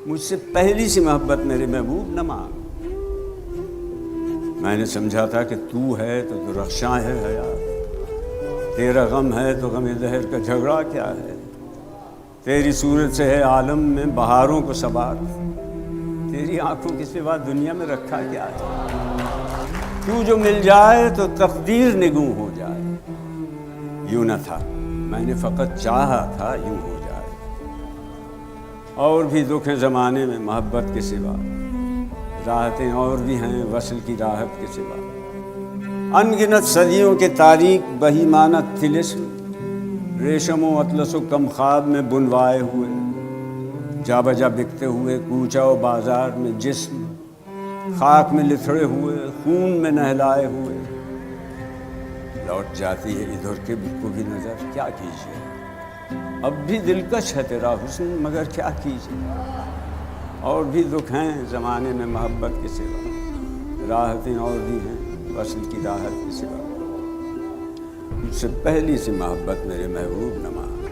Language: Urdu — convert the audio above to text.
مجھ سے پہلی سی محبت میرے محبوب نہ مانگ۔ میں نے سمجھا تھا کہ تو ہے تو رخشاں ہے حیات، تیرا غم ہے تو غم دہر کا جھگڑا کیا ہے، تیری صورت سے ہے عالم میں بہاروں کو ثبات، تیری آنکھوں کے سوا دنیا میں رکھا کیا ہے، تو جو مل جائے تو تقدیر نگوں ہو جائے، یوں نہ تھا میں نے فقط چاہا تھا یوں ہو جائے، اور بھی دکھ ہیں زمانے میں محبت کے سوا، راحتیں اور بھی ہیں وصل کی راحت کے سوا، ان گنت صدیوں کے تاریک بہیمانہ طلسم، ریشم و اطلس و کم خواب میں بنوائے ہوئے، جا بجا بکتے ہوئے کوچہ و بازار میں جسم، خاک میں لتھڑے ہوئے خون میں نہلائے ہوئے، لوٹ جاتی ہے ادھر کے کو بھی نظر، کیا کیجیے اب بھی دلکش ہے تیرا حسن مگر کیا کیجیے، اور بھی دکھ ہیں زمانے میں محبت کے سوا، راحتیں اور بھی ہیں وصل کی راحت کے سوا، مجھ سے پہلی سی محبت میرے محبوب نہ مانگ۔